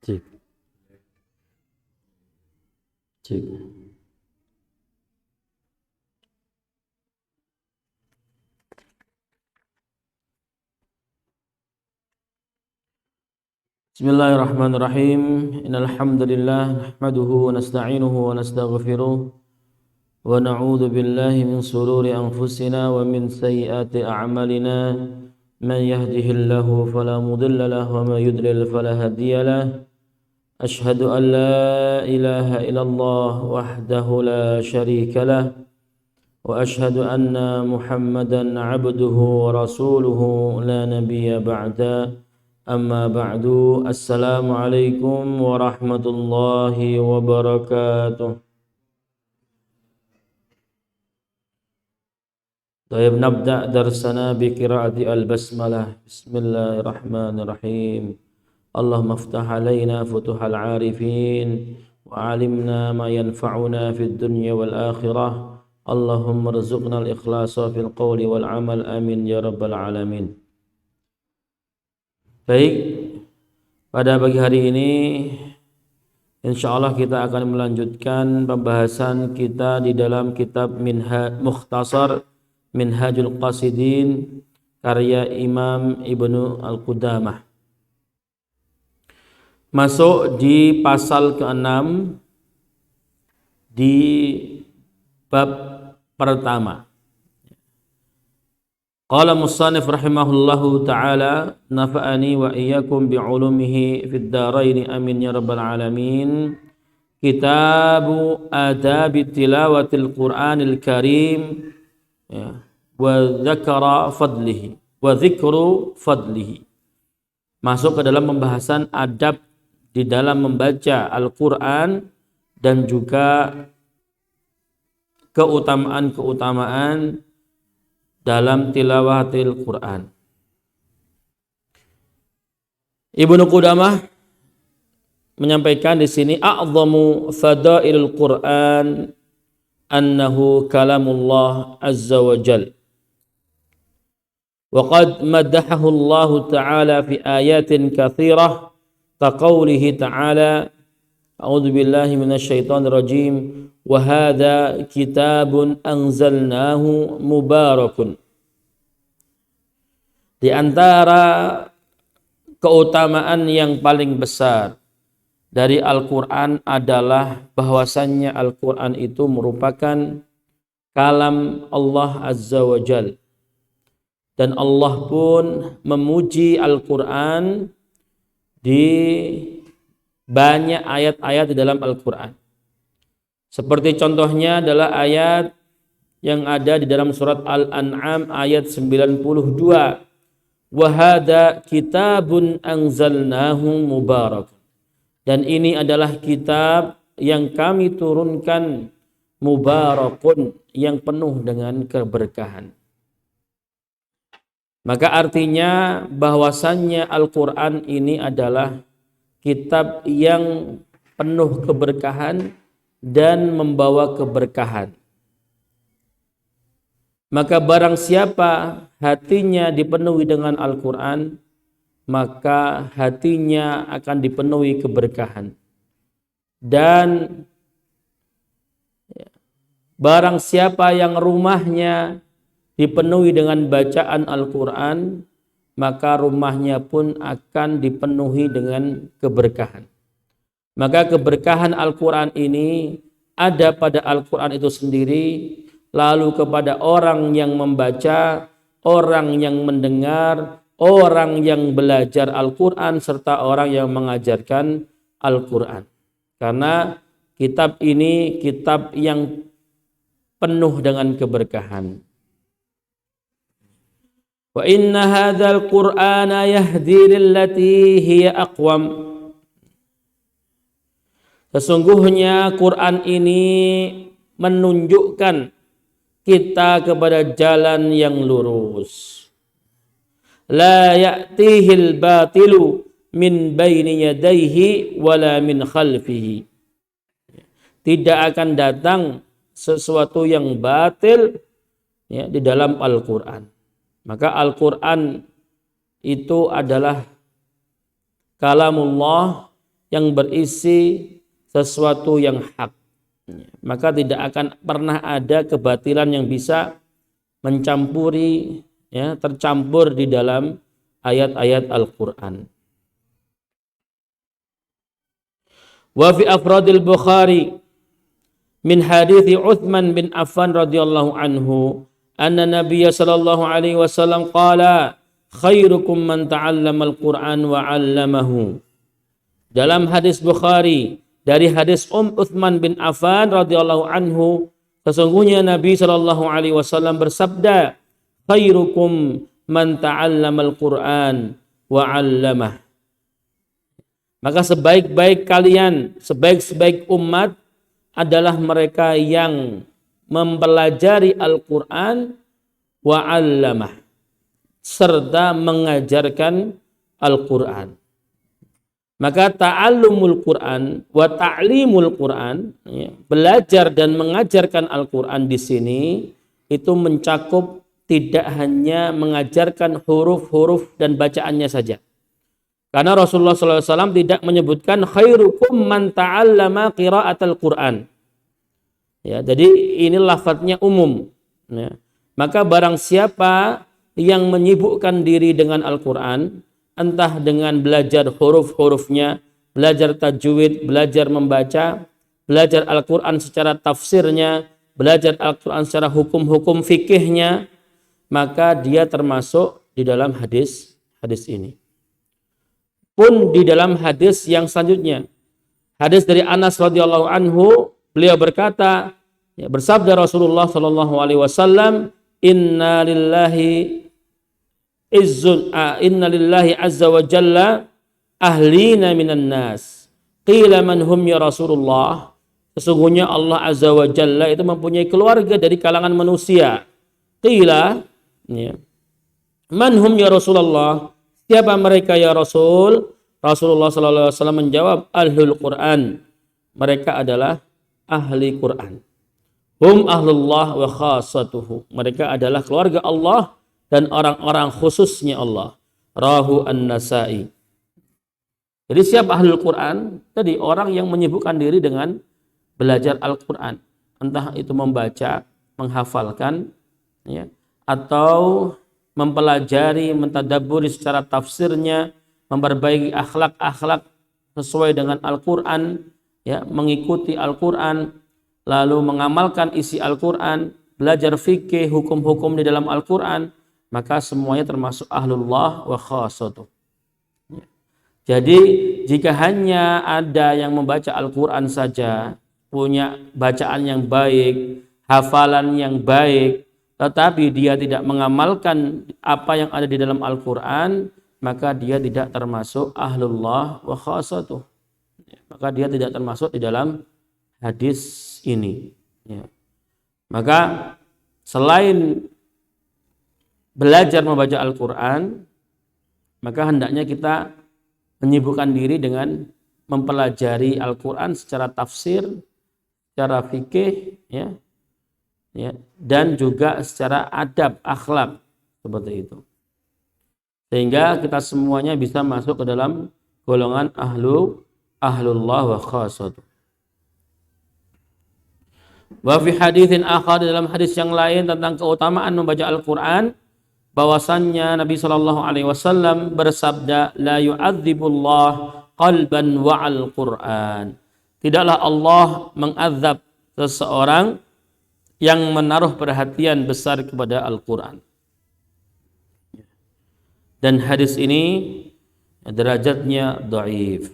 Cek. Cek. Bismillahirrahmanirrahim. Innal hamdalillah nahmaduhu wa nasta'inuhu wa nastaghfiruh wa na'udzu billahi min shururi anfusina wa min sayyiati a'malina. Man yahdihillahu fala mudilla lahu wa man yudlil fala hadiya lahu. Ashhadu an la ilaha illallah wahdahu la syarika lahu wa ashhadu anna Muhammadan 'abduhu wa rasuluhu la nabiyya ba'da. Amma ba'du, assalamualaikum warahmatullahi wabarakatuh. Tayyib, nabda darsana bi qiraati al-basmalah. Bismillahirrahmanirrahim. Allahumma aftah alaina futuhal arifin wa alimna ma yanfa'una fid dunya wal akhirah. Allahumma rzuqna al-ikhlasa fil qawli wal amal, amin ya rabbal alamin. Baik, pada pagi hari ini insyaallah kita akan melanjutkan pembahasan kita di dalam kitab Mukhtasar Minhajul Qasidin karya Imam Ibnu Al-Qudamah. Masuk di pasal ke-6 di bab pertama. Qala musannif rahimahullahu ta'ala, nafa'ani wa iyyakum bi'ulumihi fid dharain, amin ya rabbal alamin. Kitabu adabi tilawatil Qur'anil Karim, ya, wa dzakara fadlihi wa dzikru fadlihi. Masuk ke dalam pembahasan adab di dalam membaca Al-Qur'an dan juga keutamaan-keutamaan dalam tilawatil Quran. Ibnu Qudamah menyampaikan di sini, a'zamu fadailul Quran annahu kalamullah azza wa jal. Wa qad madahahu Allah ta'ala fi ayatin katsirah kaqaulihi ta'ala, a'udzu billahi minasyaitonir rajim, wa hadza kitabun anzalnahu mubarakun. Di antara keutamaan yang paling besar dari Al-Qur'an adalah bahwasannya Al-Qur'an itu merupakan kalam Allah Azza wa Jal, dan Allah pun memuji Al-Qur'an di banyak ayat-ayat di dalam Al-Qur'an. Seperti contohnya adalah ayat yang ada di dalam surat Al-An'am ayat 92. Wa hadza kitabun anzalnahu mubarak. Dan ini adalah kitab yang kami turunkan mubarakun, yang penuh dengan keberkahan. Maka artinya bahwasannya Al-Qur'an ini adalah kitab yang penuh keberkahan dan membawa keberkahan. Maka barang siapa hatinya dipenuhi dengan Al-Quran, maka hatinya akan dipenuhi keberkahan. Dan barang siapa yang rumahnya dipenuhi dengan bacaan Al-Quran, maka rumahnya pun akan dipenuhi dengan keberkahan. Maka keberkahan Al-Quran ini ada pada Al-Quran itu sendiri, lalu kepada orang yang membaca, orang yang mendengar, orang yang belajar Al-Quran, serta orang yang mengajarkan Al-Quran. Karena kitab ini kitab yang penuh dengan keberkahan. Wa inna hadzal Qur'ana yahdi lillati hiya aqwam. Sesungguhnya Quran ini menunjukkan kita kepada jalan yang lurus. La ya'tihil batilu min baini yadayhi wala min khalfihi. Tidak akan datang sesuatu yang batil, ya, di dalam Al-Quran. Maka Al-Quran itu adalah kalamullah yang berisi sesuatu yang hak. Maka tidak akan pernah ada kebatilan yang bisa mencampuri, ya, tercampur di dalam ayat-ayat Al-Quran. Wa fi afradil Bukhari min hadithi Uthman bin Affan radhiyallahu anhu anna Nabiya sallallahu alaihi wasallam qala khairukum man ta'allama al-Qur'an wa 'allamahu. Dalam hadis Bukhari dari hadis Uthman bin Affan radhiyallahu anhu, sesungguhnya Nabi sallallahu alaihi wasallam bersabda, khairukum man ta'allama al-Qur'an wa 'allamah. Maka sebaik-baik kalian, sebaik-baik umat adalah mereka yang mempelajari Al-Quran wa 'allamah, serta mengajarkan Al-Quran. Maka ta'allumul Quran wa ta'limul Quran, ya, belajar dan mengajarkan Al-Quran di sini itu mencakup tidak hanya mengajarkan huruf-huruf dan bacaannya saja. Karena Rasulullah SAW tidak menyebutkan khairukum man ta'allama qira'atal Quran. Ya, jadi ini lafadznya umum. Ya. Maka barang siapa yang menyibukkan diri dengan Al-Quran, entah dengan belajar huruf-hurufnya, belajar tajwid, belajar membaca, belajar Al-Quran secara tafsirnya, belajar Al-Quran secara hukum-hukum fikihnya, maka dia termasuk di dalam hadis ini. Pun di dalam hadis yang selanjutnya, hadis dari Anas radhiyallahu anhu, beliau berkata, ya, bersabda Rasulullah sallallahu alaihi wasallam, inna lillahi azza wa jalla ahlina minan nas. Qila man hum ya Rasulullah. Sesungguhnya Allah azza wa jalla itu mempunyai keluarga dari kalangan manusia. Qila, ya, man hum ya Rasulullah. Siapa mereka ya Rasul? Rasulullah sallallahu alaihi wasallam menjawab, ahlul Quran. Mereka adalah ahli Quran. Hum ahlullah wa khassatuhu. Mereka adalah keluarga Allah dan orang-orang khususnya Allah. Rahu an-Nasa'i. Jadi siapa ahlul Quran? Tadi orang yang menyibukkan diri dengan belajar Al-Quran. Entah itu membaca, menghafalkan, ya, atau mempelajari, mentadabburi secara tafsirnya, memperbaiki akhlak-akhlak sesuai dengan Al-Quran, ya, mengikuti Al-Quran, lalu mengamalkan isi Al-Quran, belajar fikih, hukum-hukum di dalam Al-Quran, maka semuanya termasuk ahlullah wa khassatuh. Jadi jika hanya ada yang membaca Al-Quran saja, punya bacaan yang baik, hafalan yang baik, tetapi dia tidak mengamalkan apa yang ada di dalam Al-Quran, maka dia tidak termasuk ahlullah wa khassatuh. Maka dia tidak termasuk di dalam hadis ini. Ya. Maka selain belajar membaca Al-Quran, maka hendaknya kita menyibukkan diri dengan mempelajari Al-Quran secara tafsir, secara fikih, ya, dan juga secara adab, akhlak, seperti itu. Sehingga kita semuanya bisa masuk ke dalam golongan ahlullah wa khassatuh. Wa fi haditsin akhar, dalam hadis yang lain tentang keutamaan membaca Al-Quran, bahwasannya Nabi sallallahu alaihi wasallam bersabda, la yu'adzibullah qalban wa'al Quran. Tidaklah Allah mengazab seseorang yang menaruh perhatian besar kepada Al-Quran. Dan hadis ini derajatnya dhaif.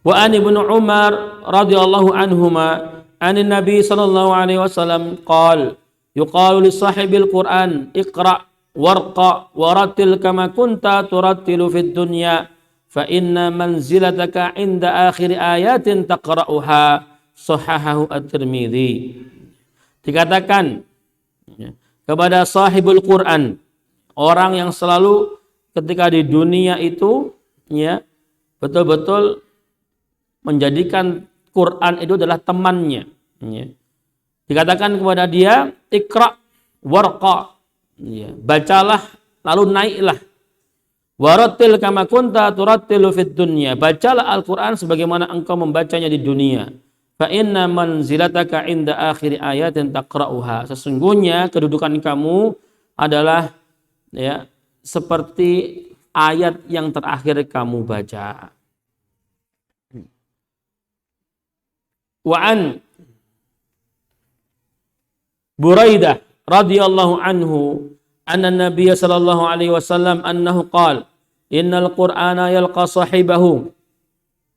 Wa an Ibnu Umar radhiyallahu anhuma anin Nabi sallallahu alaihi wasallam qala yuqalu li sahibil Quran iqra warqa waratil kama kunta turattilu fid dunya fa inna manzilataka inda akhir ayatin taqra'uha. Sahahahu At-Tirmidzi. Dikatakan, ya, kepada sahibul Quran, orang yang selalu ketika di dunia itu, ya, betul-betul menjadikan Quran itu adalah temannya, ya. Dikatakan kepada dia, ikra warqa, ya, bacalah lalu naiklah, Warattil kama kunta turattilu fid dunya. Bacalah Al-Qur'an sebagaimana engkau membacanya di dunia. Fa inna manzilataka inda akhir ayatin taqra'uha. Sesungguhnya kedudukan kamu adalah ya seperti ayat yang terakhir kamu baca. Wa an Buraidah radhiyallahu anhu anna Nabiy sallallahu alaihi wasallam annahu qala innal qur'ana yalqa sahibahu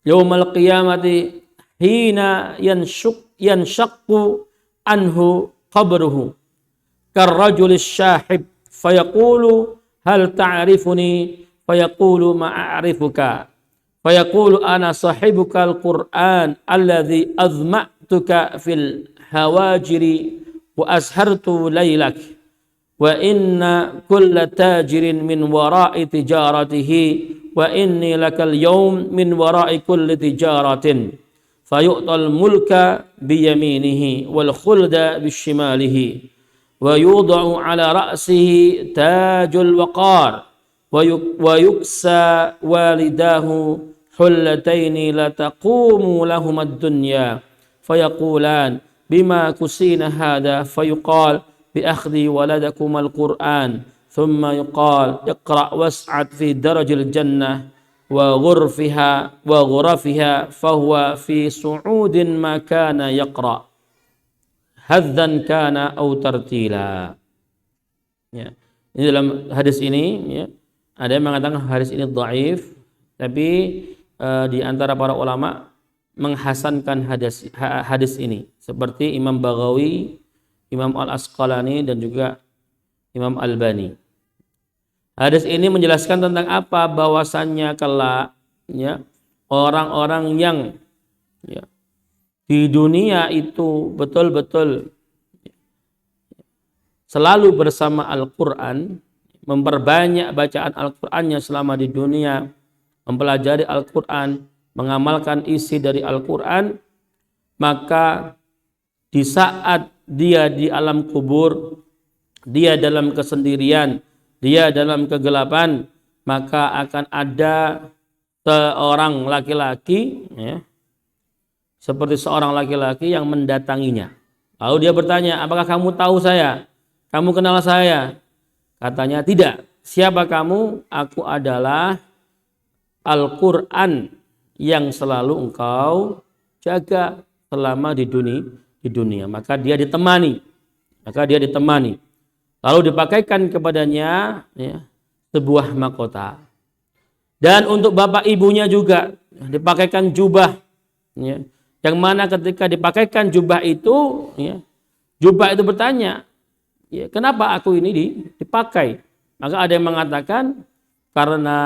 yaumal qiyamati hina yanshaqqu anhu qabruhu karrajulis syahib fayaqulu hal ta'rifuni fayaqulu ma a'rifuka fayaqulu ana sahibuka al-Qur'an alladhi azma'tuka fil hawajiri wa ashartu laylak wa inna kulla tajirin min wara'i tijaratihi wa inni lakal yawm min wara'i kulli tijaratin fayu'tal mulka biyaminihi wal khulda bishimalihi wa yudha'u ala ra'sihi tajul waqar wa yuksa walidahu hullataini la taqumu lahum ad-dunya fayaqulan bima kusina hadha fayuqal bi akhdhi waladakum al-Qur'an thumma yuqal iqra' was'ad fi darajil jannah wa ghurafiha fahuwa fi su'udin ma kana yaqra' hadzan kana aw tartila. Ya. Ini dalam hadis ini ya, ada yang mengatakan hadis ini dhaif, tapi di antara para ulama menghasankan hadis ini seperti Imam Baghawi, Imam Al-Asqalani dan juga Imam Albani. Hadis ini menjelaskan tentang apa? Bahwasannya kelak ya, orang-orang yang ya, di dunia itu betul-betul selalu bersama Al-Quran, memperbanyak bacaan Al-Qurannya selama di dunia, mempelajari Al-Quran, mengamalkan isi dari Al-Quran, maka di saat dia di alam kubur, dia dalam kesendirian, dia dalam kegelapan, maka akan ada seorang laki-laki ya, seperti seorang laki-laki yang mendatanginya. Lalu dia bertanya, apakah kamu tahu saya? Kamu kenal saya? Katanya, tidak. Siapa kamu? Aku adalah Al-Quran yang selalu engkau jaga selama di dunia. Maka dia ditemani. Lalu dipakaikan kepadanya ya, sebuah mahkota. Dan untuk bapak ibunya juga dipakaikan jubah. Ya, yang mana ketika dipakaikan jubah itu, ya, jubah itu bertanya, ya, kenapa aku ini dipakai? Maka ada yang mengatakan karena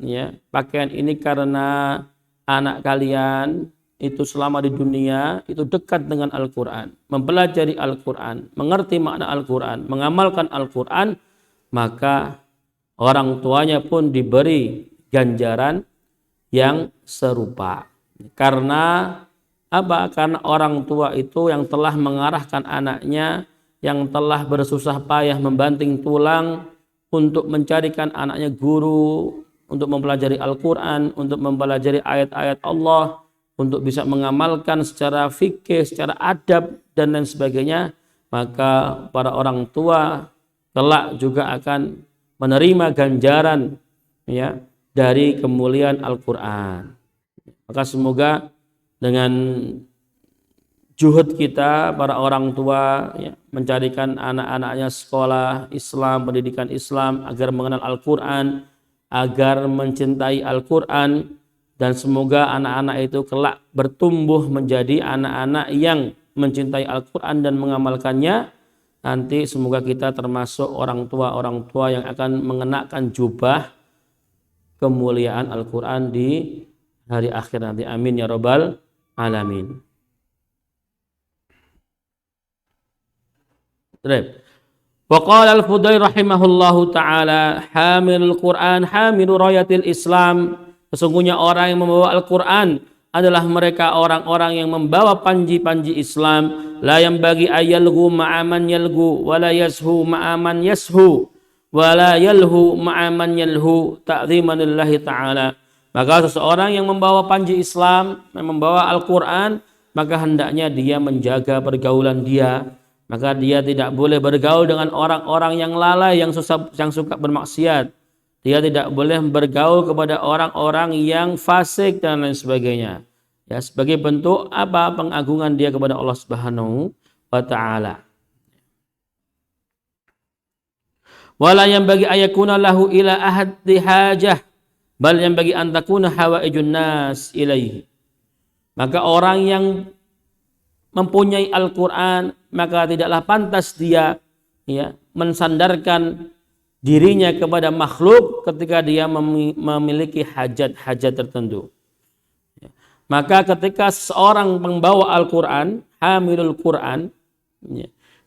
ya, pakaian ini karena anak kalian itu selama di dunia itu dekat dengan Al-Quran, mempelajari Al-Quran, mengerti makna Al-Quran, mengamalkan Al-Quran, maka orang tuanya pun diberi ganjaran yang serupa. Karena apa? Karena orang tua itu yang telah mengarahkan anaknya, yang telah bersusah payah membanting tulang untuk mencarikan anaknya guru, untuk mempelajari Al-Quran, untuk mempelajari ayat-ayat Allah, untuk bisa mengamalkan secara fikih, secara adab, dan lain sebagainya, maka para orang tua kelak juga akan menerima ganjaran ya, dari kemuliaan Al-Quran. Maka semoga dengan juhud kita, para orang tua ya, mencarikan anak-anaknya sekolah Islam, pendidikan Islam, agar mengenal Al-Quran, agar mencintai Al-Quran, dan semoga anak-anak itu kelak bertumbuh menjadi anak-anak yang mencintai Al-Quran dan mengamalkannya. Nanti semoga kita termasuk orang tua yang akan mengenakan jubah kemuliaan Al-Quran di hari akhir nanti. Amin ya rabbal alamin. Baik. Wa qala al-Fudayl rahimahullahu taala, hamilul Quran hamilu rayatil Islam. Sesungguhnya orang yang membawa Al-Quran adalah mereka orang-orang yang membawa panji-panji Islam. La yang bagi ayalgu ma'aman yalgu wa la yashu ma'aman yashu wala yalhu ma'a man yalhu ta'dhiman lillahi ta'ala. Maka seseorang yang membawa panji Islam, yang membawa Al-Quran, maka hendaknya dia menjaga pergaulan dia. Maka dia tidak boleh bergaul dengan orang-orang yang lalai, yang suka bermaksiat. Dia tidak boleh bergaul kepada orang-orang yang fasik dan lain sebagainya. Ya, sebagai bentuk apa? Pengagungan dia kepada Allah Subhanahu wa taala. Wala yang bagi ayakuna lahu ila ahad hajah, bal yang bagi antakuna hawaijun nas ilaihi. Maka orang yang mempunyai Al-Quran, maka tidaklah pantas dia mensandarkan dirinya kepada makhluk ketika dia memiliki hajat-hajat tertentu. Maka ketika seorang pembawa Al-Quran, hamilul Quran,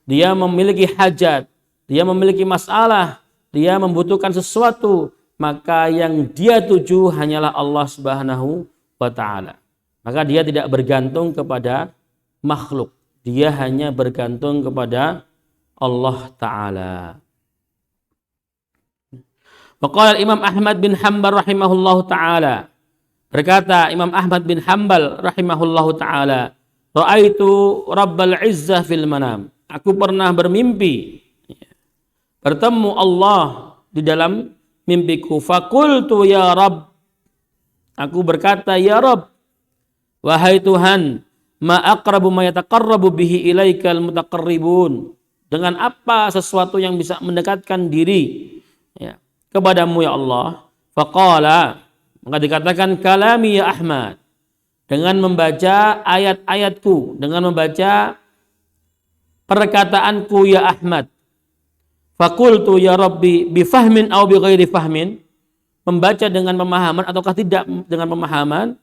dia memiliki hajat, dia memiliki masalah, dia membutuhkan sesuatu, maka yang dia tuju hanyalah Allah Subhanahu wa ta'ala. Maka dia tidak bergantung kepada makhluk, dia hanya bergantung kepada Allah Ta'ala. Waqala Imam Ahmad bin Hanbal rahimahullahu ta'ala, berkata Imam Ahmad bin Hanbal rahimahullahu ta'ala, ra'aitu Rabbal Izzah fil manam, aku pernah bermimpi bertemu Allah di dalam mimpiku. Fakultu ya Rabb, aku berkata ya Rabb, wahai Tuhan, ma aqrabu ma yataqarrabu bihi ilaikal mutaqarribun, dengan apa sesuatu yang bisa mendekatkan diri kepadamu ya Allah. Faqala, maka dikatakan kalami ya Ahmad, dengan membaca ayat-ayatku, dengan membaca perkataanku ya Ahmad. Fakultu ya Rabbi bifahmin au bi ghairi fahmin, membaca dengan pemahaman ataukah tidak dengan pemahaman.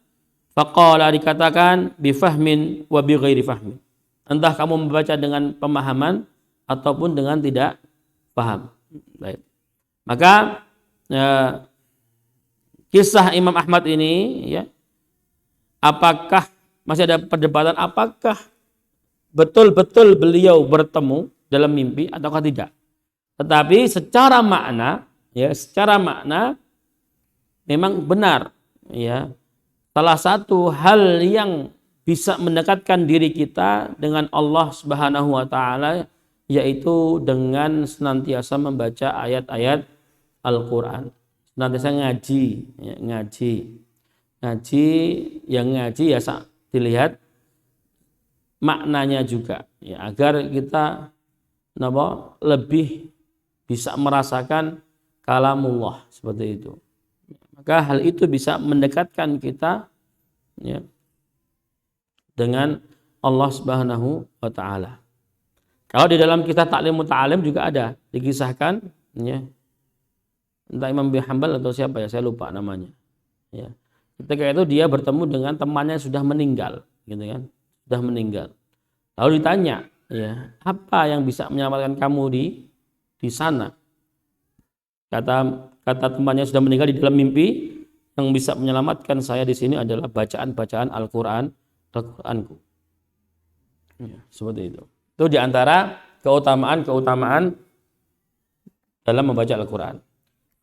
Faqala, dikatakan bifahmin wa bi ghairi fahmin, entah kamu membaca dengan pemahaman ataupun dengan tidak paham. Baik. Maka kisah Imam Ahmad ini apakah masih ada perdebatan apakah betul-betul beliau bertemu dalam mimpi ataukah tidak. Tetapi secara makna memang benar salah satu hal yang bisa mendekatkan diri kita dengan Allah Subhanahu wa taala yaitu dengan senantiasa membaca ayat-ayat Al-Qur'an, senantiasa ngaji dilihat maknanya juga agar kita lebih bisa merasakan kalamullah seperti itu. Maka hal itu bisa mendekatkan kita dengan Allah Subhanahu wa taala. Kalau di dalam kitab Ta'lim Muta'alim juga ada dikisahkan entah Imam bin Hanbal atau siapa saya lupa namanya. Ketika itu dia bertemu dengan temannya yang sudah meninggal, sudah meninggal. Lalu ditanya, apa yang bisa menyelamatkan kamu di sana? Kata temannya sudah meninggal di dalam mimpi, yang bisa menyelamatkan saya di sini adalah bacaan-bacaan Al-Qur'anku. Seperti itu. Itu diantara keutamaan dalam membaca Al-Qur'an.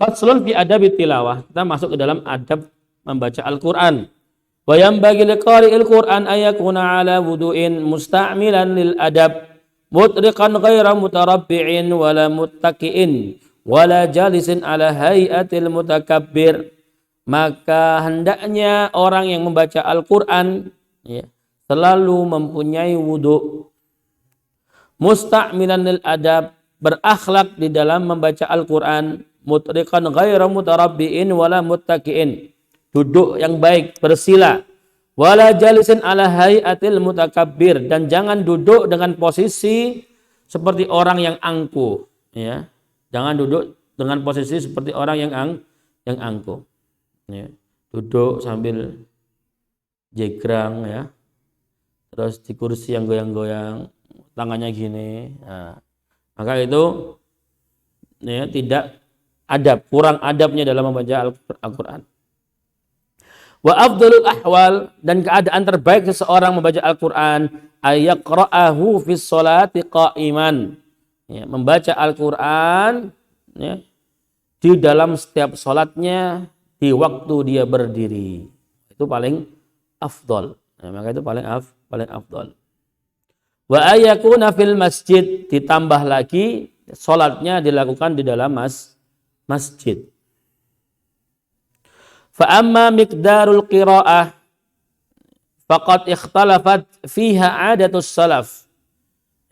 Faslun fi adabi tilawah, kita masuk ke dalam adab membaca Al-Qur'an. Wa yanbaghi liqari'il Qur'an ayakuna ala wudu'in musta'milan lil adab mutriqan ghaira mutarabbi'in wala muttaqi'in wala jalisin ala hayatil mutakabbir. Maka hendaknya orang yang membaca Al-Qur'an selalu mempunyai wudu, musta'milan lil adab, berakhlak di dalam membaca Al-Qur'an, mutriqan ghaira mutarabbi'in wala muttaqi'in, duduk yang baik, bersila, wala jalisin ala hayatil mutakabbir, dan jangan duduk dengan posisi seperti orang yang angkuh, Jangan duduk dengan posisi seperti orang yang angkuh. Duduk sambil jegrang terus di kursi yang goyang-goyang, tangannya gini. Maka itu tidak adab, kurang adabnya dalam membaca Al-Qur'an. Wa afdhalul ahwal, dan keadaan terbaik seseorang membaca Al-Qur'an ayaqra'ahu fis sholati qa'iman, membaca Al-Qur'an di dalam setiap sholatnya di waktu dia berdiri. Itu paling afdol. Nah, maka itu paling afdol. Wa ayakuna fil masjid, ditambah lagi sholatnya dilakukan di dalam masjid. Fa amma miqdarul qiraah faqad ikhtalafat fiha adatus salaf.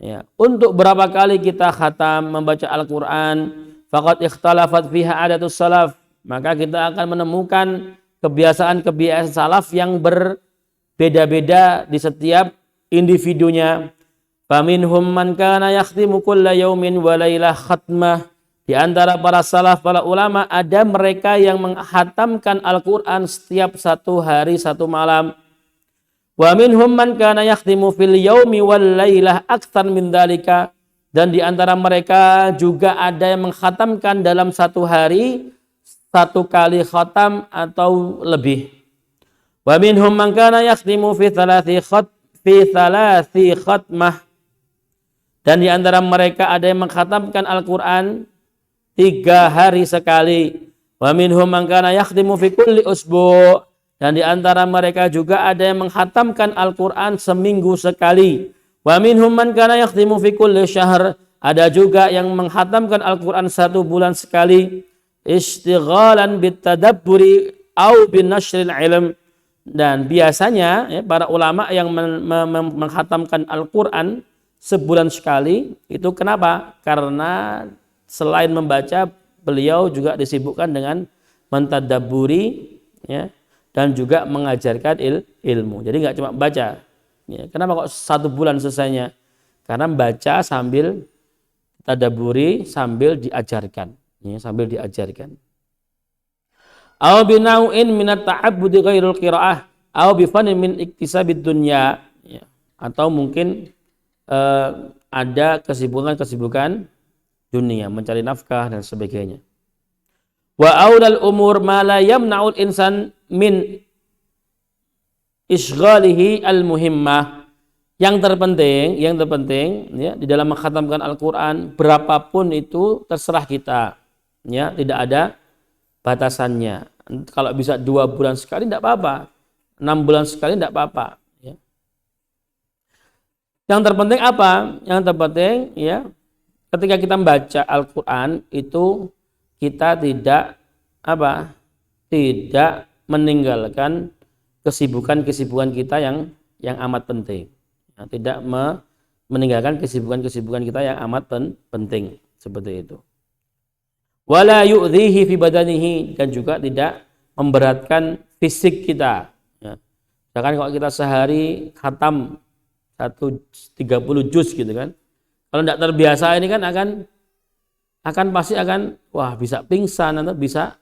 Ya, untuk berapa kali kita khatam membaca Al-Qur'an, faqad ikhtalafat fiha adatus salaf, maka kita akan menemukan kebiasaan-kebiasaan salaf yang berbeda-beda di setiap individunya. Faminhum man kana yakhtimu kulla yaumin wa lailah khatmah. Di antara para salaf, para ulama, ada mereka yang menghatamkan Al-Qur'an setiap satu hari satu malam. Wa minhum man kana yakhtimu fil yaumi wal lailah aktsar min dzalika, dan di antara mereka juga ada yang mengkhatamkan dalam satu hari satu kali khatam atau lebih. Wa minhum man kana yakhtimu fi thalathi khatmah, dan di antara mereka ada yang mengkhatamkan Al-Qur'an 3 hari sekali. Wa minhum man kana yakhtimu fi kulli usbu', dan di antara mereka juga ada yang menghatamkan Al-Qur'an seminggu sekali. Wa minhum man kana yakhtimu fi kulli syahr, ada juga yang menghatamkan Al-Qur'an 1 bulan sekali. Istighalan bitadabburi au binashril ilm, dan biasanya ya, para ulama yang menghatamkan Al-Qur'an sebulan sekali itu kenapa? Karena selain membaca, beliau juga disibukkan dengan mentadabburi ya, dan juga mengajarkan ilmu. Jadi nggak cuma baca. Ya, kenapa kok 1 bulan selesainya? Karena baca sambil tadabburi, sambil diajarkan. Ya, sambil diajarkan. Aw binau'in minat ta'abbudi ghairul qiraah, aw bifanin min iktisabid dunya. Ya, atau mungkin ada kesibukan dunia, mencari nafkah dan sebagainya. Wa aulal umur ma la yamna'ul insan min isghalihi al-muhimmah. Yang terpenting ya, di dalam mengkhatamkan Al-Qur'an berapapun itu terserah kita. Ya, tidak ada batasannya. Kalau bisa 2 bulan sekali tidak apa-apa. 6 bulan sekali tidak apa-apa, ya. Yang terpenting apa? Yang terpenting ya, ketika kita membaca Al-Qur'an itu kita tidak meninggalkan kesibukan-kesibukan kita yang amat penting. Ya, tidak meninggalkan kesibukan-kesibukan kita yang amat penting, seperti itu. Wala yu'dhihi fi badanihi, dan juga tidak memberatkan fisik kita. Ya. Misalkan kalau kita sehari khatam 30 juz gitu kan. Kalau tidak terbiasa ini kan pasti akan bisa pingsan atau bisa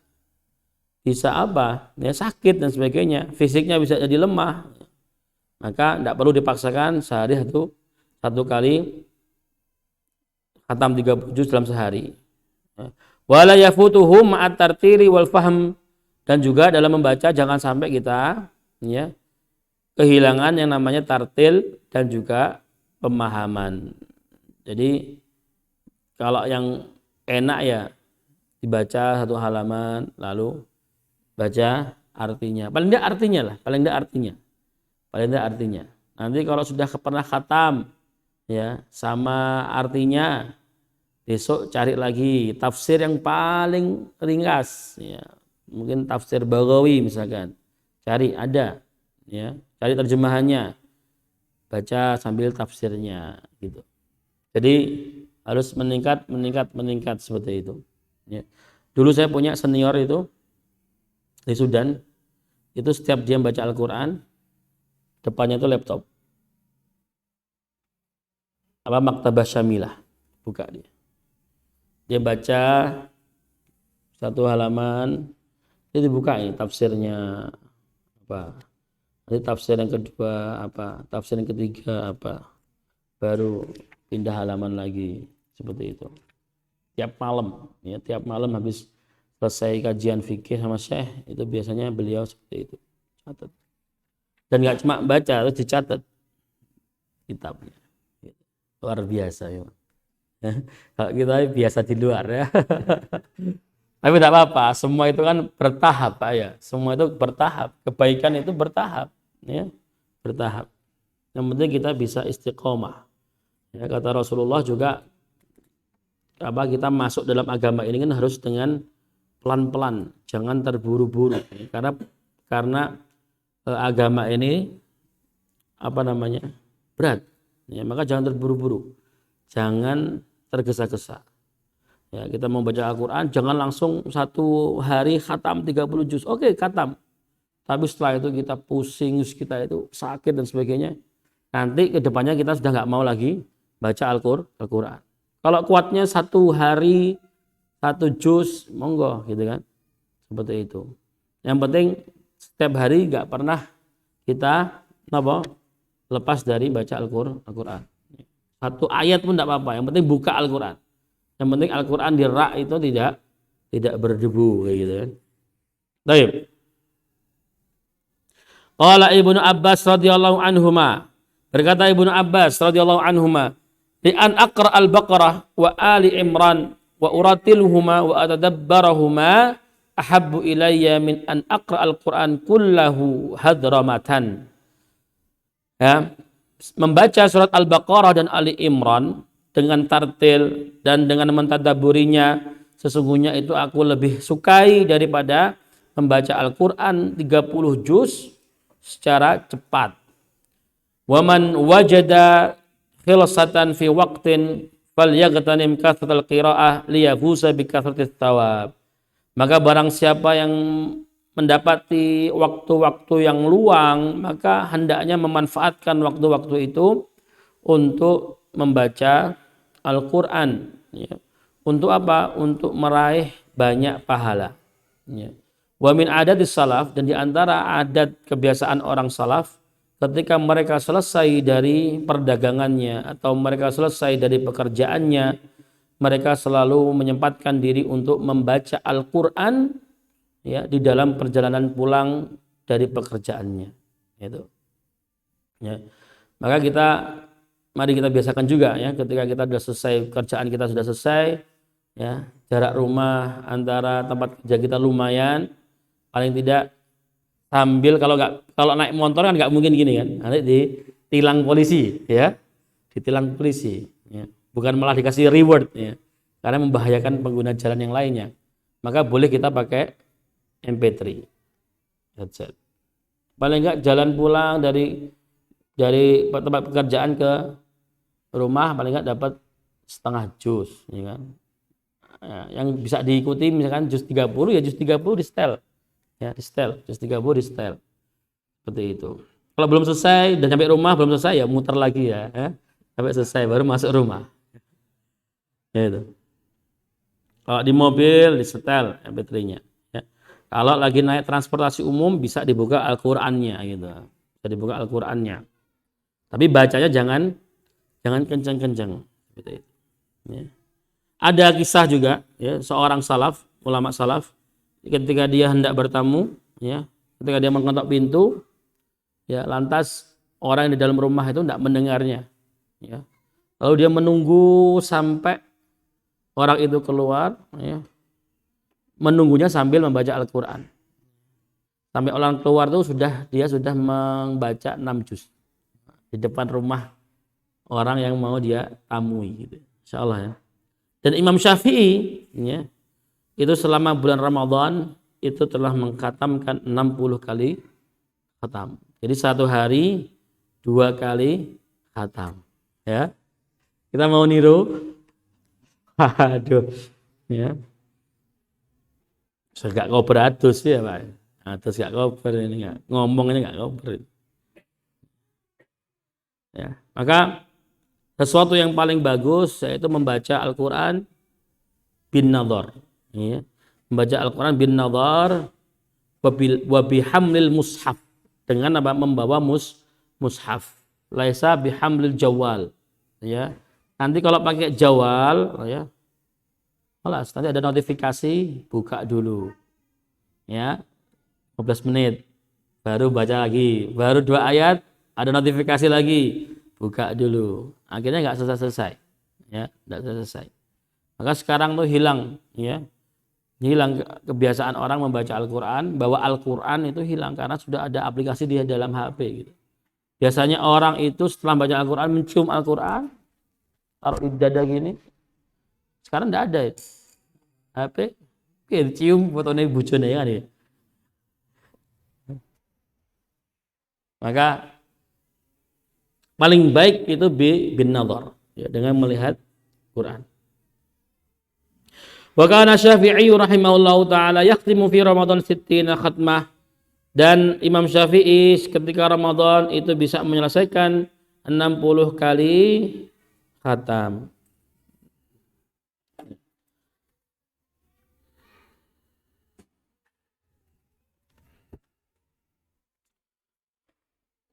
ya, sakit dan sebagainya, fisiknya bisa jadi lemah. Maka tidak perlu dipaksakan sehari satu kali khatam 30 juz dalam sehari. Wala yafutuhu ma'at tartiri wal fahm, dan juga dalam membaca jangan sampai kita ya kehilangan yang namanya tartil dan juga pemahaman. Jadi kalau yang enak ya dibaca 1 halaman lalu baca artinya. Paling tidak artinya. Nanti kalau sudah pernah khatam ya sama artinya, besok cari lagi tafsir yang paling ringkas ya. Mungkin tafsir Baghawi misalkan. Cari ada ya, cari terjemahannya. Baca sambil tafsirnya gitu. Jadi harus meningkat seperti itu. Ya. Dulu saya punya senior itu di Sudan, itu setiap dia baca Al-Qur'an depannya itu laptop. Maktabah Syamilah, buka dia. Dia baca 1 halaman, itu dibuka ini tafsirnya apa. Nanti tafsir yang kedua apa, tafsir yang ketiga apa. Baru pindah halaman lagi, seperti itu. Tiap malam habis selesai kajian fikih sama Syekh, itu biasanya beliau seperti itu. Catat. Dan nggak cuma baca, harus dicatat kitabnya. Luar biasa ya. Kalau kita biasa di luar ya. Tapi tidak apa-apa, semua itu kan bertahap Pak ya. Semua itu bertahap, kebaikan itu bertahap, ya, bertahap. Yang penting kita bisa istiqomah. Ya, kata Rasulullah juga kita masuk dalam agama ini kan harus dengan pelan-pelan, jangan terburu-buru. Karena agama ini berat. Ya, maka jangan terburu-buru. Jangan tergesa-gesa. Ya, kita mau baca Al-Quran, jangan langsung satu hari khatam 30 juz. Oke, khatam. Tapi setelah itu kita pusing, kita itu sakit dan sebagainya. Nanti kedepannya kita sudah nggak mau lagi baca Al-Quran. Kalau kuatnya satu hari, satu juz, monggo gitu kan. Seperti itu. Yang penting setiap hari nggak pernah kita lepas dari baca Al-Quran. Satu ayat pun tidak apa-apa, yang penting buka Al-Quran. Yang penting Al-Quran di rak itu tidak berdebu kayak gitu kan. Baik. Qala Ibnu Abbas radhiyallahu anhuma. Berkata Ibnu Abbas radhiyallahu anhuma, "Li an aqra al-Baqarah wa Ali Imran wa uratiluhuma wa atadabbarahuma ahabbu ilayya min an aqra al-Quran kullahu hadramatan." Ya, membaca surat Al-Baqarah dan Ali Imran dengan tartil dan dengan mentadaburinya, sesungguhnya itu aku lebih sukai daripada membaca Al-Quran 30 juz secara cepat. Waman wajada khilsatan fi waqtin falyagtanim kathratal qiraah liyafuza bi kathratit thawab. Maka barang siapa yang mendapati waktu-waktu yang luang, maka hendaknya memanfaatkan waktu-waktu itu untuk membaca Al-Quran. Ya. Untuk apa? Untuk meraih banyak pahala. Ya. Wa min adatis salaf, dan diantara adat kebiasaan orang salaf, ketika mereka selesai dari perdagangannya atau mereka selesai dari pekerjaannya, mereka selalu menyempatkan diri untuk membaca Al-Quran, ya, di dalam perjalanan pulang dari pekerjaannya. Itu. Ya. Maka mari kita biasakan juga, ya, ketika kita sudah selesai kerjaan, kita sudah selesai, ya, jarak rumah antara tempat kerja kita lumayan, paling tidak sambil kalau naik motor kan nggak mungkin gini kan, nanti ditilang polisi, ya, ditilang polisi, ya. Bukan malah dikasih reward, ya, karena membahayakan pengguna jalan yang lainnya. Maka boleh kita pakai MP3 headset. Paling enggak jalan pulang dari tempat pekerjaan ke rumah paling enggak dapat setengah juz, ya kan. Ya, yang bisa diikuti misalkan juz 30, ya juz 30 di setel. Ya, di setel, juz 30 di setel. Seperti itu. Kalau belum selesai dan sampai rumah belum selesai, ya muter lagi ya. Sampai selesai baru masuk rumah. Ya itu. Kalau di mobil di setel MP3-nya. Ya. Kalau lagi naik transportasi umum bisa dibuka Al-Qur'annya gitu. Bisa dibuka Al-Qur'annya. Tapi bacanya jangan kencang-kencang seperti itu. Ya. Ada kisah juga, ya, seorang salaf, ulama salaf, ketika dia hendak bertamu, ya, ketika dia mengetok pintu, ya, lantas orang yang di dalam rumah itu tidak mendengarnya, ya. Lalu dia menunggu sampai orang itu keluar, ya, menunggunya sambil membaca Al-Quran. Sampai orang keluar itu dia sudah membaca 6 juz di depan rumah orang yang mau dia tamui, gitu. Insyaallah, ya. Dan Imam Syafi'i, ya, itu selama bulan Ramadan itu telah mengkhatamkan 60 kali khatam. Jadi satu hari 2 kali khatam. Ya, kita mau niru? Aduh, ya. Gak kober adus ya Pak. Adus gak kober ini, gak ngomong ini gak kober. Ya, maka sesuatu yang paling bagus yaitu membaca Al-Quran bin nadhar, ya. Membaca Al-Quran bin nadhar wa bihamlil mushaf, dengan apa? Membawa mushaf. Laisa bihamlil jawal, ya. Nanti kalau pakai jawal, ya, alas, nanti ada notifikasi, buka dulu, ya, 15 menit baru baca lagi, baru 2 ayat ada notifikasi lagi, buka dulu, akhirnya nggak selesai, ya, nggak selesai. Maka sekarang tuh hilang, ya, Hilang kebiasaan orang membaca Al-Quran, bahwa Al-Quran itu hilang karena sudah ada aplikasi di dalam HP gitu. Biasanya orang itu setelah baca Al-Quran mencium Al-Quran, taruh di dada gini. Sekarang tidak ada itu. HP, cium fotonya bujone kan ya. Maka paling baik itu bin nazar, ya, dengan melihat Quran. Wa kana Syafi'i rahimahullahu taala yakhtimu fi Ramadan 60 khatmah, dan Imam Syafi'i ketika Ramadan itu bisa menyelesaikan 60 kali khatam.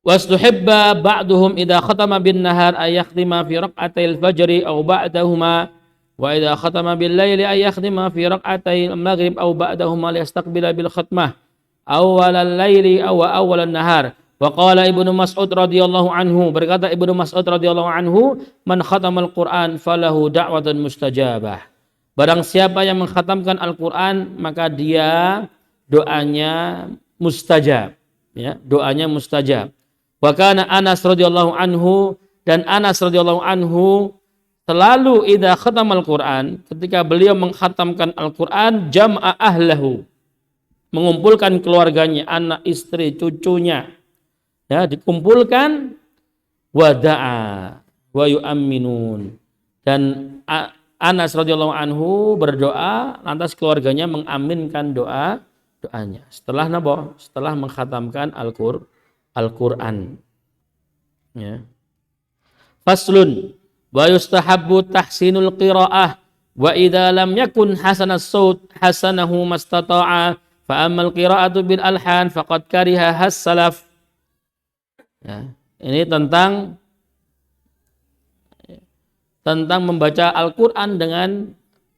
Wastuhibba ba'duhum idza khatama bin nahar ay yakhtima fi raq'atil fajri aw ba'dahuma, wa idza khatama bil laili ay yakhtima fi raq'atil maghrib aw ba'dahuma liyastaqbila bil khatmah awwalal laili aw awwalan nahar. Wa qala Ibnu Mas'ud radhiyallahu anhu, berkata Ibnu Mas'ud radhiyallahu anhu, man khatamal Qur'an falahu da'watun mustajabah. Barang siapa yang mengkhatamkan Al-Qur'an maka dia doanya mustajab, ya, doanya mustajab. Wa kana Anas radhiyallahu anhu, dan Anas radhiyallahu anhu selalu idza khatamal Qur'an, ketika beliau mengkhatamkan Al-Qur'an, jam'a ahlahu, mengumpulkan keluarganya, anak, istri, cucunya, ya, dikumpulkan, wada'a wa yu'amminun, dan Anas radhiyallahu anhu berdoa, lantas keluarganya mengaminkan doanya setelah napa? Setelah mengkhatamkan Al-Qur'an. Ya. Faslun wa yustahabbu tahsinul qiraah wa idza lam yakun hasanas saut hasanahu mastata'a fa ammal qiraatu bil alhan faqad kariha has-salaf. Ya. Ini tentang membaca Al-Qur'an dengan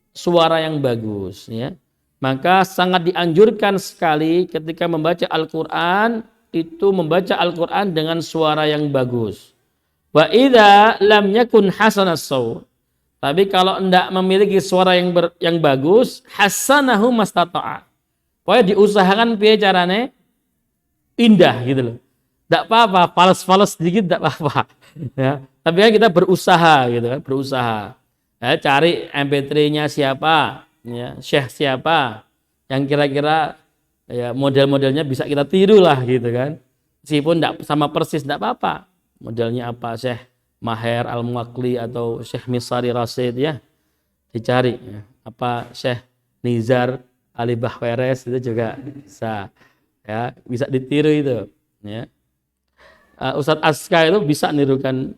suara yang bagus, ya. Maka sangat dianjurkan sekali ketika membaca Al-Qur'an itu membaca Al-Qur'an dengan suara yang bagus. Wa idza lam yakun hasanas saut, tapi kalau enggak memiliki suara yang bagus, hasanahu mastata'a. Pokoknya diusahakan piye carane indah gitu loh. Enggak apa-apa, fals-fals sedikit enggak apa-apa. Ya, tapi kan kita berusaha gitu kan, berusaha. Ya, cari MP3-nya siapa, ya, syekh siapa yang kira-kira ya model-modelnya bisa kita tiru lah gitu kan. Meskipun enggak sama persis enggak apa-apa. Modelnya apa, Syekh Maher Al-Muwakli atau Syekh Misari Rasid, ya. Dicari ya. Apa Syekh Nizar Ali Bahweres itu juga bisa. Ya, bisa ditiru itu, ya. Ustadz Aska itu bisa nirukan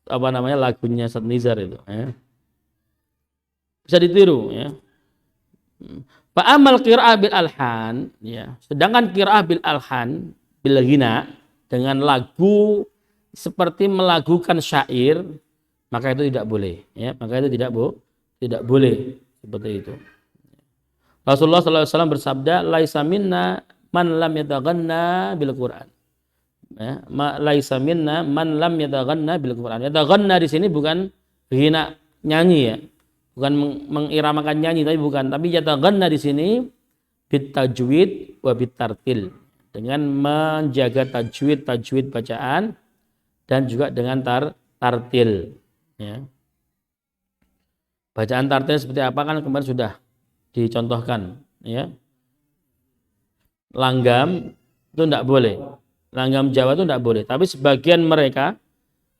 apa namanya lagunya Ustadz Nizar itu, ya. Bisa ditiru, ya. Fa'amal qira'ah bil alhan, ya. Sedangkan qira'ah bil alhan bil ghina, dengan lagu seperti melagukan syair, maka itu tidak boleh, ya. Maka itu tidak boleh seperti itu. Rasulullah SAW bersabda, laisa minna man lam yataghanna bil Qur'an. Ya, laisa minna man lam yataghanna bil Qur'an. Yataghanna di sini bukan ghina nyanyi, ya. Bukan mengiramakan nyanyi, tapi bukan. Tapi yataghanna di sini bitajwid wa bitartil, dengan menjaga tajwid bacaan dan juga dengan tartil, ya. Bacaan tartil seperti apa kan kemarin sudah dicontohkan, ya. Langgam itu tidak boleh, langgam Jawa itu tidak boleh. Tapi sebagian mereka,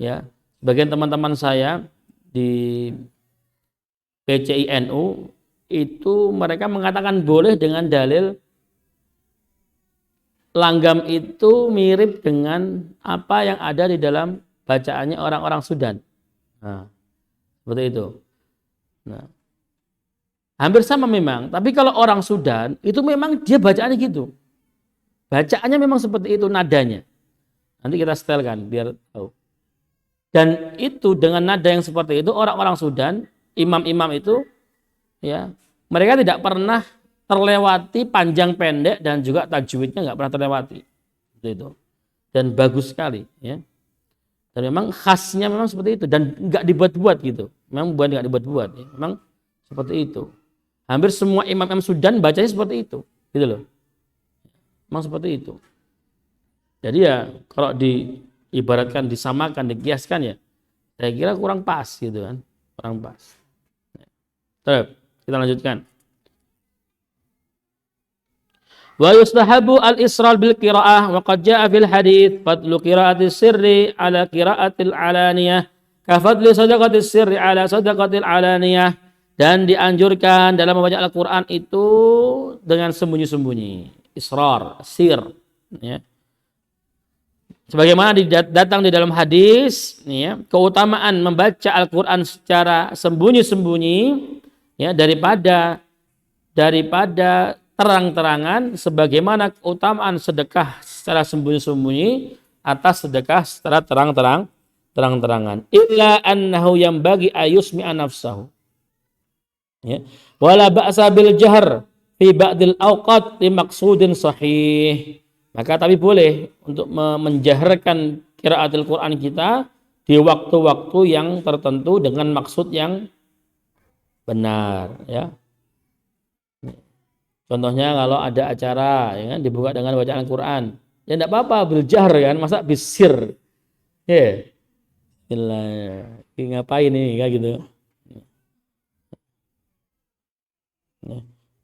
ya, sebagian teman-teman saya di PCINU itu mereka mengatakan boleh dengan dalil langgam itu mirip dengan apa yang ada di dalam bacaannya orang-orang Sudan. Nah, seperti itu. Nah, hampir sama memang. Tapi kalau orang Sudan itu memang dia bacaannya gitu. Bacaannya memang seperti itu nadanya. Nanti kita setelkan biar tahu. Dan itu dengan nada yang seperti itu orang-orang Sudan, imam-imam itu, ya, mereka tidak pernah terlewati panjang pendek dan juga tajwidnya nggak pernah terlewati, itu. Dan bagus sekali, ya. Dan memang khasnya memang seperti itu dan nggak dibuat-buat gitu. Memang bukan nggak dibuat-buat, ya. Memang seperti itu. Hampir semua imam Sudan bacanya seperti itu, gitu loh. Memang seperti itu. Jadi ya kalau diibaratkan, disamakan, dikiaskan ya, saya kira kurang pas gitu kan, kurang pas. Terus kita lanjutkan. Wa yustahabu al-isral bil qiraah wa qad jaa fil hadits fadlu qiraatis sirri ala qiraatil alaniyah ka fadli sadaqatis sirri ala sadaqatil alaniyah. Dan dianjurkan dalam membaca Al-Quran itu dengan sembunyi-sembunyi, israr, sir, ya. Sebagaimana datang di dalam hadis, ya, keutamaan membaca Al-Quran secara sembunyi-sembunyi, ya, daripada terang-terangan, sebagaimana keutamaan sedekah secara sembunyi-sembunyi atas sedekah secara terang-terangan. Illa annahu yang bagi ayusmi'a nafsahu. Ya. Wala ba'sa bil jahr fi ba'dil awqat li maqsudin sahih. Maka tapi boleh untuk menjaharkan qiraatul Quran kita di waktu-waktu yang tertentu dengan maksud yang benar, ya. Contohnya kalau ada acara, ya kan, dibuka dengan bacaan Quran, ya enggak apa-apa bil jahr kan, masa bisir. Ya. Gila, ngapain nih kayak gitu.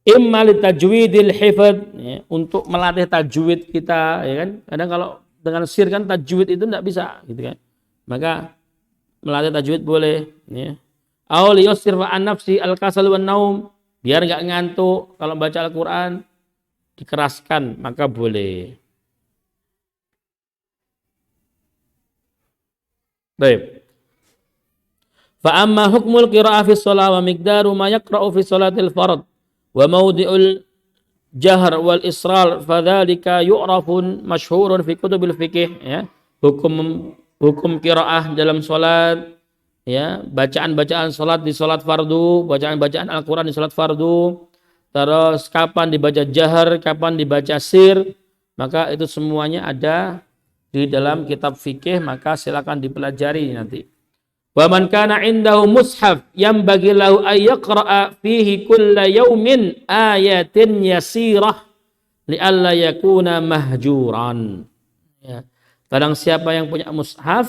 Imma li tajwidil hifdz, ya, untuk melatih tajwid kita, ya kan. Kadang kalau dengan sir kan tajwid itu enggak bisa gitu kan. Maka melatih tajwid boleh, ya. Aw li yusir wa an nafsi al-kasal wan naum, biar enggak ngantuk kalau baca Al-Qur'an, dikeraskan maka boleh. Baik. Fa amma hukmul qira'ah fi shalah wa miqdaru ma yaqra'u fi shalatil fard wa mawdi'ul jahr wal israr fadzalika yu'rafun masyhurun fi kutubil fikih, ya. Hukum qiraah dalam salat, ya, bacaan-bacaan salat di salat fardu, bacaan-bacaan Al-Qur'an di salat fardu, terus kapan dibaca jahr, kapan dibaca sir, maka itu semuanya ada di dalam kitab fikih, maka silakan dipelajari nanti. Wa man kana indahu mushaf yanbaghi lahu ay yaqra'a fihi kulla yaumin ayatin yasirah li'alla yakuna mahjuran. Ya. Barang siapa yang punya mushaf,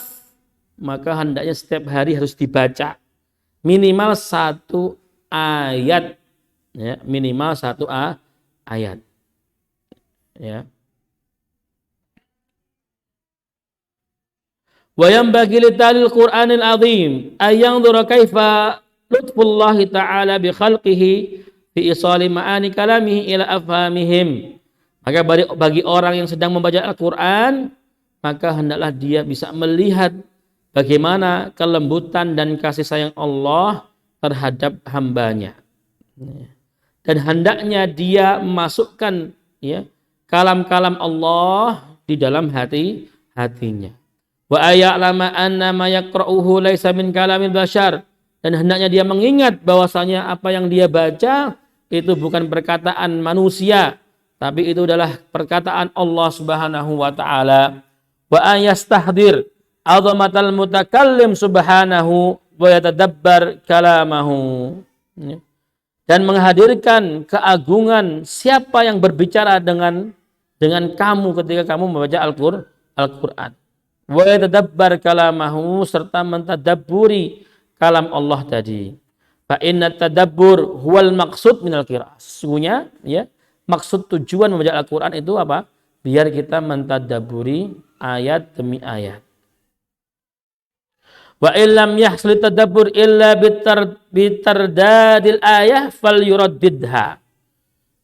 maka hendaknya setiap hari harus dibaca minimal 1 ayat, ya, minimal 1 ayat, ya. Wa yanbaghi li talil Qur'anil azim ay yanzura kaifa lutfullah ta'ala bi khalqihi fi isali ma'ani kalamihi ila afhamihim. Maka bagi orang yang sedang membaca Al-Qur'an, maka hendaklah dia bisa melihat bagaimana kelembutan dan kasih sayang Allah terhadap hambanya. Dan hendaknya dia memasukkan, ya, kalam-kalam Allah di dalam hatinya. Wa aya'lama anna ma yaqra'uhu laisa min kalamil bashar, dan hendaknya dia mengingat bahwasanya apa yang dia baca itu bukan perkataan manusia, tapi itu adalah perkataan Allah Subhanahu wa taala. Wa ayastahdir 'azamatal mutakallim subhanahu wa yatadabbar kalamahu. Dan menghadirkan keagungan siapa yang berbicara dengan kamu ketika kamu membaca Al-Qur'an. Wa yatadabbar kalamahu, serta mentadabburi kalam Allah tadi. Fa inna tadabbur huwal maqsud minal qiraah. Sesungguhnya, ya, maksud tujuan membaca Al-Qur'an itu apa? Biar kita mentadabburi ayat demi ayat. Wa illam yahsul tadabbur illa bitardadil ayah falyuraddidha.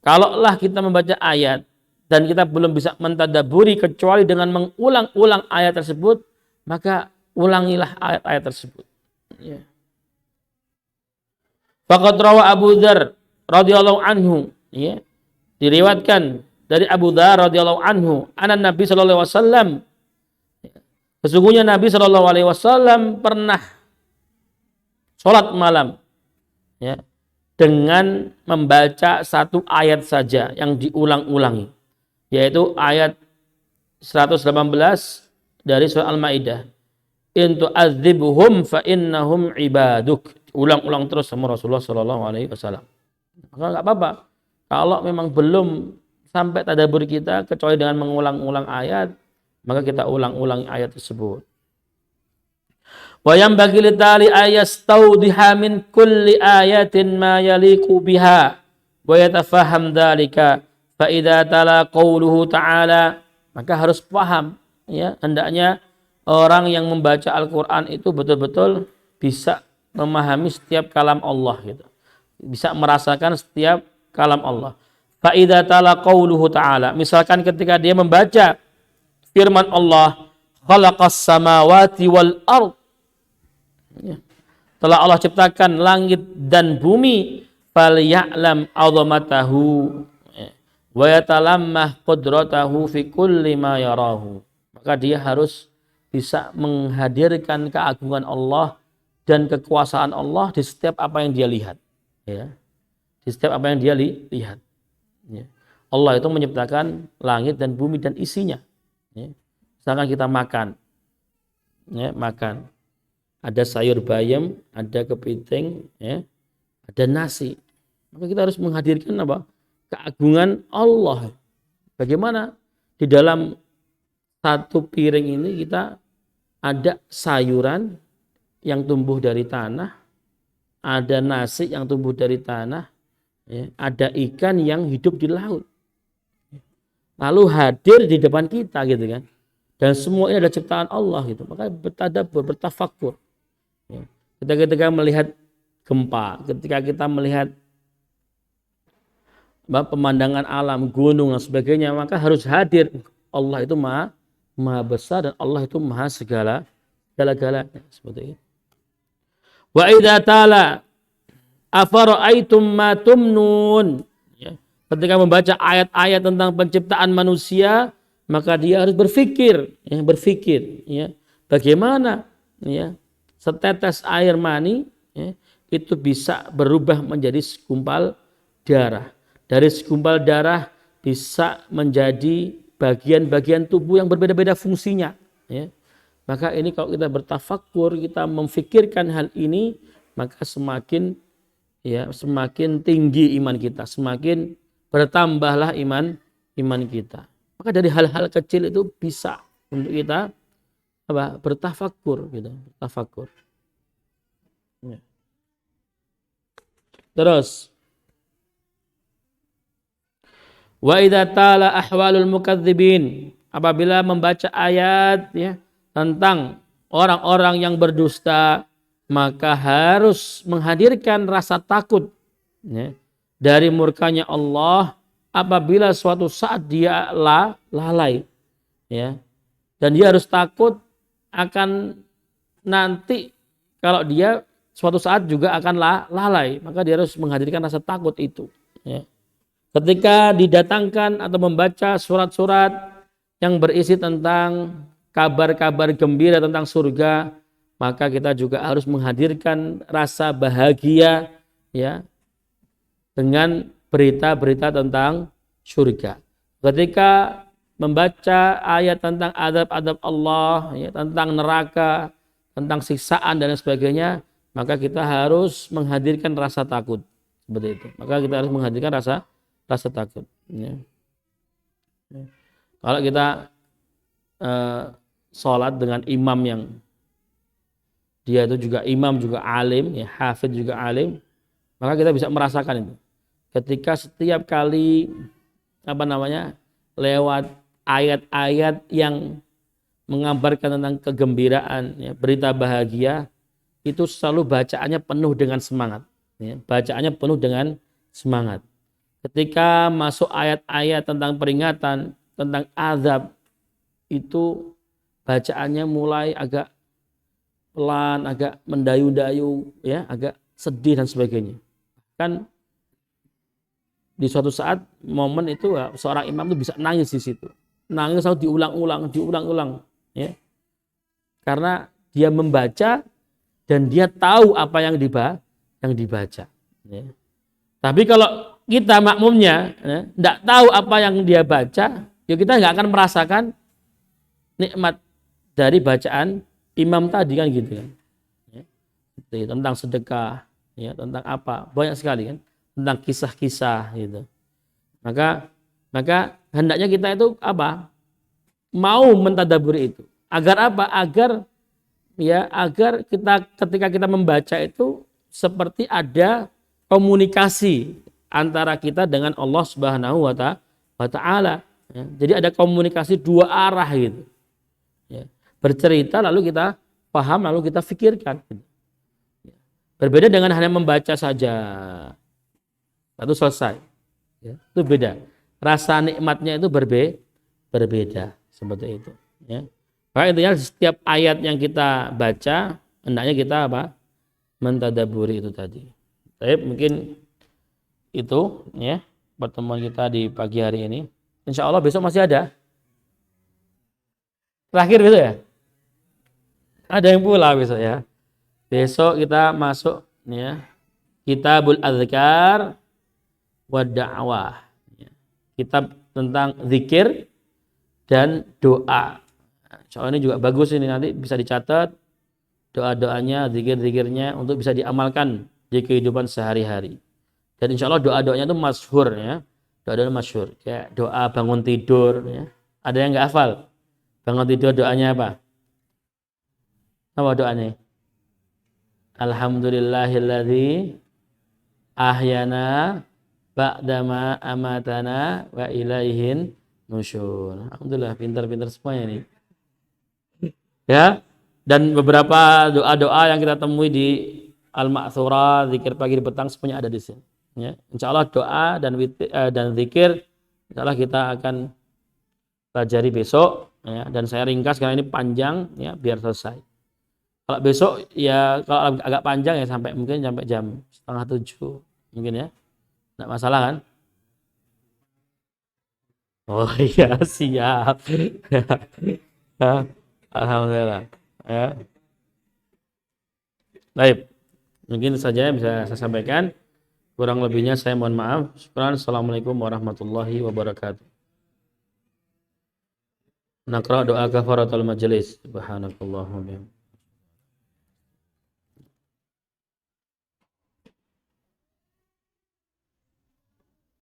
Kalaulah kita membaca ayat dan kita belum bisa mentadabburi kecuali dengan mengulang-ulang ayat tersebut, maka ulangilah ayat-ayat tersebut. Ya. Faqad rawa Abu Dzar radhiyallahu anhu, ya, diriwayatkan dari Abu Dzar radhiyallahu anhu, anan Nabi sallallahu alaihi wasallam, sesungguhnya Nabi sallallahu alaihi wasallam pernah salat malam, ya, dengan membaca 1 ayat saja yang diulang-ulangi, yaitu ayat 118 dari surah Al-Maidah. In tu'adzibuhum fa innahum ibaduk. Ulang-ulang terus sama Rasulullah sallallahu alaihi wasallam. Maka nggak apa-apa. Kalau memang belum sampai tadabbur kita kecuali dengan mengulang-ulang ayat, maka kita ulang-ulang ayat tersebut. Wa yanbaghi litali ayastawdiha min kulli ayatin ma yaliqu biha wa yatafaham dzalika fa idza tala qauluhu ta'ala, maka harus paham ya, hendaknya orang yang membaca Al-Qur'an itu betul-betul bisa memahami setiap kalam Allah gitu. Bisa merasakan setiap kalam Allah. Fa idza tala qauluhu ta'ala, misalkan ketika dia membaca firman Allah, khalaqas samawati wal ard, ya, telah Allah ciptakan langit dan bumi, falyalam 'azamatahu wa yatalammah qudratahu fi kulli ma yarahu, maka dia harus bisa menghadirkan keagungan Allah dan kekuasaan Allah di setiap apa yang dia lihat, ya, di setiap apa yang dia lihat. Ya. Allah itu menciptakan langit dan bumi dan isinya. Ya. Misalkan kita makan, ya, makan, ada sayur bayam, ada kepiting, ya, ada nasi. Maka kita harus menghadirkan apa? Keagungan Allah. Bagaimana di dalam satu piring ini kita ada sayuran yang tumbuh dari tanah, ada nasi yang tumbuh dari tanah, ya, ada ikan yang hidup di laut. Lalu hadir di depan kita gitu kan. Dan semua ini adalah ciptaan Allah gitu. Maka bertadabbur, bertafakkur. Ya. Ketika melihat gempa, ketika kita melihat pemandangan alam, gunung dan sebagainya, maka harus hadir Allah itu maha besar dan Allah itu maha segala-galanya, seperti itu. Wa idza tala afara'aitum ma tumnun, ya. Ketika membaca ayat-ayat tentang penciptaan manusia, maka dia harus berpikir, ya, bagaimana, ya, setetes air mani, ya, itu bisa berubah menjadi segumpal darah. Dari segumpal darah bisa menjadi bagian-bagian tubuh yang berbeda-beda fungsinya. Ya. Maka ini kalau kita bertafakkur, kita memfikirkan hal ini, maka semakin tinggi iman kita, semakin bertambahlah iman kita. Maka dari hal-hal kecil itu bisa untuk kita bertafakkur, gitu, bertafakkur. Ya. Terus, wa idza tala ahwalul mukadzibin, apabila membaca ayat, ya, tentang orang-orang yang berdusta, maka harus menghadirkan rasa takut, ya, dari murkanya Allah apabila suatu saat dia lalai, ya, dan dia harus takut akan nanti kalau dia suatu saat juga akan lalai, maka dia harus menghadirkan rasa takut itu, ya. Ketika didatangkan atau membaca surat-surat yang berisi tentang kabar-kabar gembira tentang surga, maka kita juga harus menghadirkan rasa bahagia, ya, dengan berita-berita tentang surga. Ketika membaca ayat tentang adab-adab Allah, ya, tentang neraka, tentang siksaan dan sebagainya, maka kita harus menghadirkan rasa takut, seperti itu. Maka kita harus menghadirkan rasa takut. Ya. Kalau kita sholat dengan imam yang dia itu juga imam, juga alim, ya, hafidz juga alim, maka kita bisa merasakan itu. Ketika setiap kali lewat ayat-ayat yang mengabarkan tentang kegembiraan, ya, berita bahagia, itu selalu bacaannya penuh dengan semangat, ya, bacaannya penuh dengan semangat. Ketika masuk ayat-ayat tentang peringatan, tentang azab, itu bacaannya mulai agak pelan, agak mendayu-dayu, ya, agak sedih dan sebagainya. Kan di suatu saat momen itu, ya, seorang imam itu bisa nangis di situ. Nangis selalu diulang-ulang, ya. Karena dia membaca dan dia tahu apa yang dibaca, ya. Tapi kalau kita makmumnya tidak tahu apa yang dia baca, ya kita nggak akan merasakan nikmat dari bacaan imam tadi, kan gitu kan. Ya. Tentang sedekah, ya, tentang apa, banyak sekali kan, tentang kisah-kisah gitu. Maka hendaknya kita itu apa? Mau mentadaburi itu. Agar apa? Agar kita ketika kita membaca itu seperti ada komunikasi antara kita dengan Allah Subhanahu wa taala. Ya. Jadi ada komunikasi dua arah gitu. Ya. Bercerita lalu kita paham lalu kita fikirkan. Gitu. Berbeda dengan hanya membaca saja. Lalu selesai. Ya. Itu beda. Rasa nikmatnya itu berbeda seperti itu. Ya. Maka intinya setiap ayat yang kita baca hendaknya kita apa? Mentadaburi itu tadi. Tapi mungkin itu ya pertemuan kita di pagi hari ini. Insya Allah besok masih ada. Terakhir besok ya. Ada yang pula besok ya. Besok kita masuk ya Kitabul Adzkar wa Da'wah. Ya. Kitab tentang zikir dan doa. Soal ini juga bagus ini, nanti bisa dicatat doa-doanya, zikir-zikirnya untuk bisa diamalkan di kehidupan sehari-hari. Dan insya Allah doa-doanya itu masyhur ya. Doa-doanya masyhur. Kayak doa bangun tidur ya. Ada yang nggak hafal? Bangun tidur doanya apa? Apa doanya? Alhamdulillahilladzi ahyana ba'dama amatana wa ilaihin nusyur. Alhamdulillah pintar-pintar semuanya nih. Ya, dan beberapa doa-doa yang kita temui di Al-Ma'thurah, zikir pagi di petang semuanya ada di sini. Ya, insya Allah doa dan zikir insya Allah kita akan pelajari besok. Ya, dan saya ringkas karena ini panjang ya biar selesai. Kalau besok ya kalau agak panjang ya mungkin sampai jam 6:30 mungkin ya, nggak masalah kan? Oh iya siap. Ya. Alhamdulillah. Ya. Baik. Mungkin saja yang bisa saya sampaikan. Kurang lebihnya saya mohon maaf. Syukran. Assalamualaikum warahmatullahi wabarakatuh. Naqra doa kafaratul majelis. Subhanakallahumma